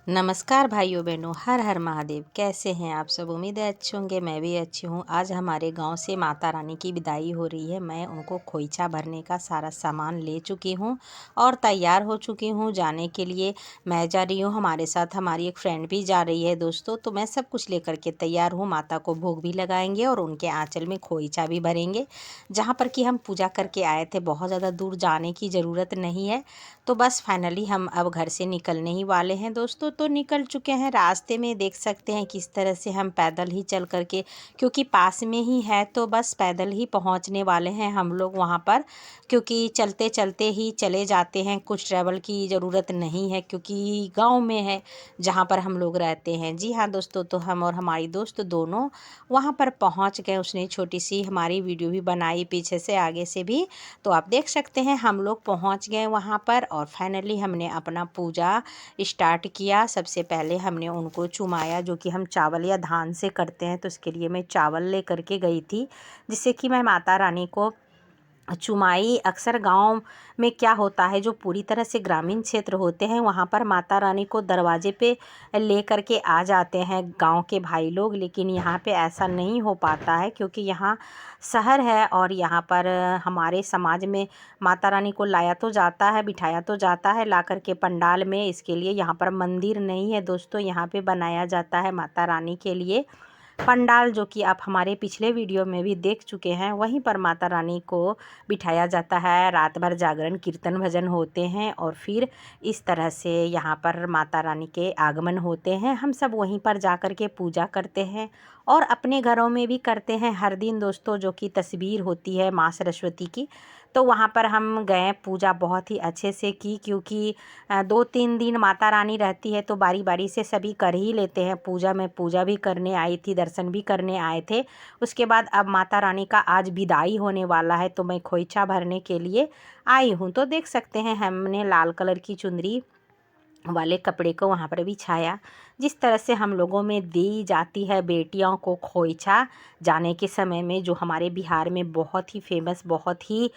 नमस्कार भाइयों बहनों, हर हर महादेव। कैसे हैं आप सब? उम्मीद है अच्छे होंगे। मैं भी अच्छी हूँ। आज हमारे गांव से माता रानी की विदाई हो रही है। मैं उनको खोइचा भरने का सारा सामान ले चुकी हूँ और तैयार हो चुकी हूँ जाने के लिए। मैं जा रही हूँ, हमारे साथ हमारी एक फ्रेंड भी जा रही है दोस्तों। तो मैं सब कुछ लेकर के तैयार हूँ। माता को भोग भी लगाएंगे और उनके आंचल में खोइचा भी भरेंगे। जहाँ पर कि हम पूजा करके आए थे, बहुत ज़्यादा दूर जाने की ज़रूरत नहीं है। तो बस फाइनली हम अब घर से निकलने ही वाले हैं दोस्तों। तो निकल चुके हैं। रास्ते में देख सकते हैं किस तरह से हम पैदल ही चल करके, क्योंकि पास में ही है तो बस पैदल ही पहुंचने वाले हैं हम लोग वहां पर। क्योंकि चलते चलते ही चले जाते हैं, कुछ ट्रैवल की ज़रूरत नहीं है क्योंकि गांव में है जहां पर हम लोग रहते हैं। जी हाँ दोस्तों, तो हम और हमारी दोस्त दोनों वहां पर पहुंच गए। उसने छोटी सी हमारी वीडियो भी बनाई, पीछे से आगे से भी। तो आप देख सकते हैं हम लोग पहुंच गए वहां पर और फाइनली हमने अपना पूजा स्टार्ट किया। सबसे पहले हमने उनको चुमाया, जो कि हम चावल या धान से करते हैं। तो इसके लिए मैं चावल ले करके गई थी, जिससे कि मैं माता रानी को चुमाई। अक्सर गांव में क्या होता है, जो पूरी तरह से ग्रामीण क्षेत्र होते हैं वहां पर माता रानी को दरवाजे पे ले करके आ जाते हैं गांव के भाई लोग। लेकिन यहाँ पे ऐसा नहीं हो पाता है क्योंकि यहाँ शहर है और यहाँ पर हमारे समाज में माता रानी को लाया तो जाता है, बिठाया तो जाता है ला करके पंडाल में। इसके लिए यहाँ पर मंदिर नहीं है दोस्तों। यहाँ पे बनाया जाता है माता रानी के लिए पंडाल, जो कि आप हमारे पिछले वीडियो में भी देख चुके हैं। वहीं पर माता रानी को बिठाया जाता है। रात भर जागरण कीर्तन भजन होते हैं और फिर इस तरह से यहाँ पर माता रानी के आगमन होते हैं। हम सब वहीं पर जा कर के पूजा करते हैं और अपने घरों में भी करते हैं हर दिन दोस्तों, जो कि तस्वीर होती है माँ सरस्वती की। तो वहाँ पर हम गए, पूजा बहुत ही अच्छे से की क्योंकि 2-3 दिन माता रानी रहती है तो बारी बारी से सभी कर ही लेते हैं पूजा। मैं पूजा भी करने आई थी, दर्शन भी करने आए थे। उसके बाद अब माता रानी का आज विदाई होने वाला है तो मैं खोइचा भरने के लिए आई हूँ। तो देख सकते हैं हमने लाल कलर की चुनरी वाले कपड़े को वहाँ पर बिछाया। जिस तरह से हम लोगों में दी जाती है बेटियों को खोइचा जाने के समय में, जो हमारे बिहार में बहुत ही फेमस, बहुत ही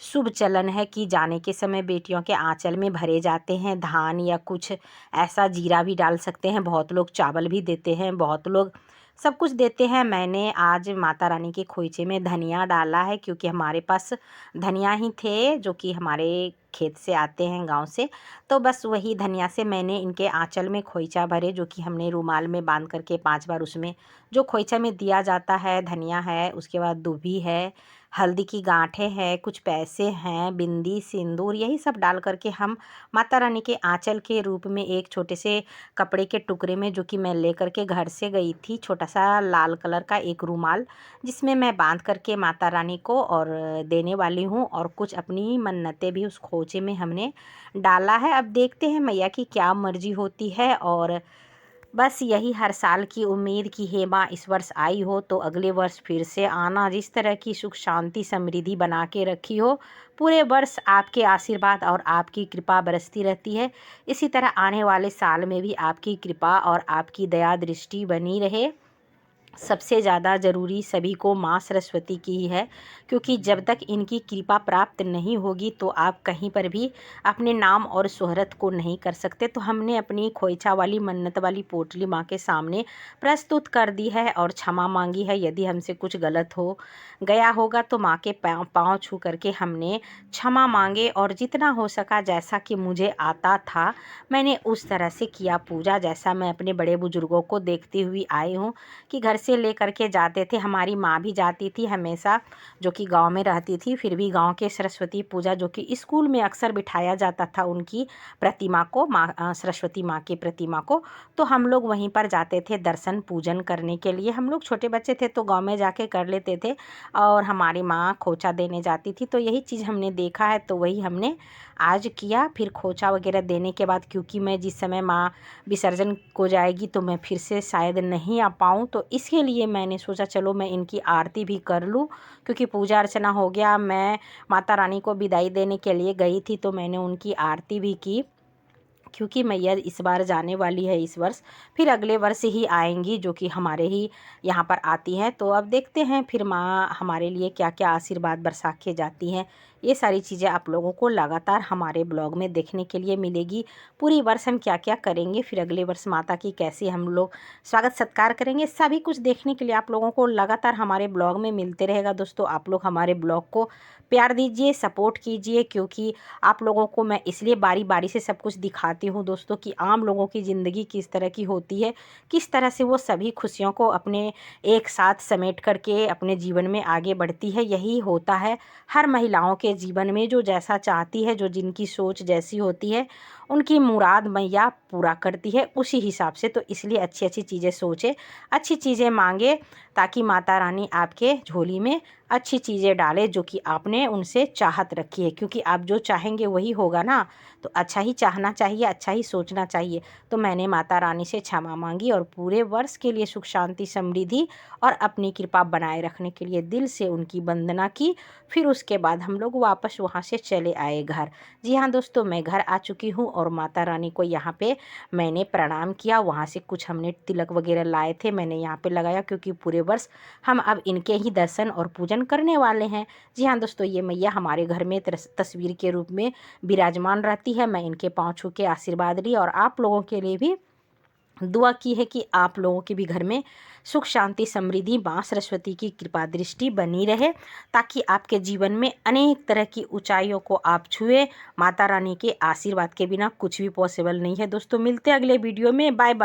शुभ चलन है कि जाने के समय बेटियों के आंचल में भरे जाते हैं धान या कुछ ऐसा। जीरा भी डाल सकते हैं, बहुत लोग चावल भी देते हैं, बहुत लोग सब कुछ देते हैं। मैंने आज माता रानी के खोइचे में धनिया डाला है क्योंकि हमारे पास धनिया ही थे जो कि हमारे खेत से आते हैं गांव से। तो बस वही धनिया से मैंने इनके आंचल में खोइचा भरे, जो कि हमने रुमाल में बांध करके 5 बार उसमें जो खोइचा में दिया जाता है, धनिया है, उसके बाद दूबी है, हल्दी की गांठें हैं, कुछ पैसे हैं, बिंदी, सिंदूर, यही सब डाल करके हम माता रानी के आंचल के रूप में एक छोटे से कपड़े के टुकड़े में, जो कि मैं ले करके घर से गई थी, छोटा सा लाल कलर का एक रुमाल, जिसमें मैं बांध करके माता रानी को और देने वाली हूँ। और कुछ अपनी मन्नतें भी उस खोचे में हमने डाला है। अब देखते हैं मैया की क्या मर्जी होती है। और बस यही हर साल की उम्मीद कि हे माँ इस वर्ष आई हो तो अगले वर्ष फिर से आना। जिस तरह की सुख शांति समृद्धि बना के रखी हो, पूरे वर्ष आपके आशीर्वाद और आपकी कृपा बरसती रहती है। इसी तरह आने वाले साल में भी आपकी कृपा और आपकी दया दृष्टि बनी रहे। सबसे ज़्यादा ज़रूरी सभी को माँ सरस्वती की ही है, क्योंकि जब तक इनकी कृपा प्राप्त नहीं होगी तो आप कहीं पर भी अपने नाम और शोहरत को नहीं कर सकते। तो हमने अपनी खोइचा वाली मन्नत वाली पोटली माँ के सामने प्रस्तुत कर दी है और क्षमा मांगी है। यदि हमसे कुछ गलत हो गया होगा तो माँ के पाँव छू करके हमने क्षमा मांगे और जितना हो सका, जैसा कि मुझे आता था, मैंने उस तरह से किया पूजा, जैसा मैं अपने बड़े बुजुर्गों को देखती हुई आई हूँ कि घर से ले करके जाते थे। हमारी माँ भी जाती थी हमेशा, जो कि गांव में रहती थी। फिर भी गांव के सरस्वती पूजा, जो कि स्कूल में अक्सर बिठाया जाता था उनकी प्रतिमा को, माँ सरस्वती माँ की प्रतिमा को, तो हम लोग वहीं पर जाते थे दर्शन पूजन करने के लिए। हम लोग छोटे बच्चे थे तो गांव में जाके कर लेते थे और हमारी माँ खोचा देने जाती थी। तो यही चीज़ हमने देखा है तो वही हमने आज किया। फिर खोचा वगैरह देने के बाद, क्योंकि मैं जिस समय माँ विसर्जन को जाएगी तो मैं फिर से शायद नहीं आ पाऊँ, तो इसके लिए मैंने सोचा चलो मैं इनकी आरती भी कर लूँ। क्योंकि पूजा अर्चना हो गया, मैं माता रानी को विदाई देने के लिए गई थी तो मैंने उनकी आरती भी की, क्योंकि मैया इस बार जाने वाली है इस वर्ष, फिर अगले वर्ष ही आएंगी, जो कि हमारे ही यहाँ पर आती हैं। तो अब देखते हैं फिर माँ हमारे लिए क्या क्या आशीर्वाद बरसा के जाती हैं। ये सारी चीज़ें आप लोगों को लगातार हमारे ब्लॉग में देखने के लिए मिलेगी। पूरी वर्ष हम क्या क्या करेंगे, फिर अगले वर्ष माता की कैसे हम लोग स्वागत सत्कार करेंगे, सभी कुछ देखने के लिए आप लोगों को लगातार हमारे ब्लॉग में मिलते रहेगा। दोस्तों आप लोग हमारे ब्लॉग को प्यार दीजिए, सपोर्ट कीजिए, क्योंकि आप लोगों को मैं इसलिए बारी बारी से सब कुछ दिखाती हूँ दोस्तों कि आम लोगों की ज़िंदगी किस तरह की होती है, किस तरह से वो सभी खुशियों को अपने एक साथ समेट करके अपने जीवन में आगे बढ़ती है। यही होता है हर महिलाओं के जीवन में, जो जैसा चाहती है, जो जिनकी सोच जैसी होती है, उनकी मुराद मैया पूरा करती है उसी हिसाब से। तो इसलिए अच्छी अच्छी चीज़ें सोचे, अच्छी चीज़ें मांगे, ताकि माता रानी आपके झोली में अच्छी चीज़ें डाले जो कि आपने उनसे चाहत रखी है, क्योंकि आप जो चाहेंगे वही होगा ना। तो अच्छा ही चाहना चाहिए, अच्छा ही सोचना चाहिए। तो मैंने माता रानी से क्षमा मांगी और पूरे वर्ष के लिए सुख शांति समृद्धि और अपनी कृपा बनाए रखने के लिए दिल से उनकी वंदना की। फिर उसके बाद हम लोग वापस वहाँ से चले आए घर। जी हाँ दोस्तों, मैं घर आ चुकी हूँ और माता रानी को यहाँ पे मैंने प्रणाम किया। वहाँ से कुछ हमने तिलक वगैरह लाए थे, मैंने यहाँ पे लगाया, क्योंकि पूरे वर्ष हम अब इनके ही दर्शन और पूजन करने वाले हैं। जी हाँ दोस्तों, ये मैया हमारे घर में तस्वीर के रूप में विराजमान रहती है। मैं इनके पाँव छू के आशीर्वाद ली और आप लोगों के लिए भी दुआ की है कि आप लोगों के भी घर में सुख शांति समृद्धि माँ सरस्वती की कृपा दृष्टि बनी रहे, ताकि आपके जीवन में अनेक तरह की ऊंचाइयों को आप छुए। माता रानी के आशीर्वाद के बिना कुछ भी पॉसिबल नहीं है। दोस्तों मिलते हैं अगले वीडियो में, बाय बाय।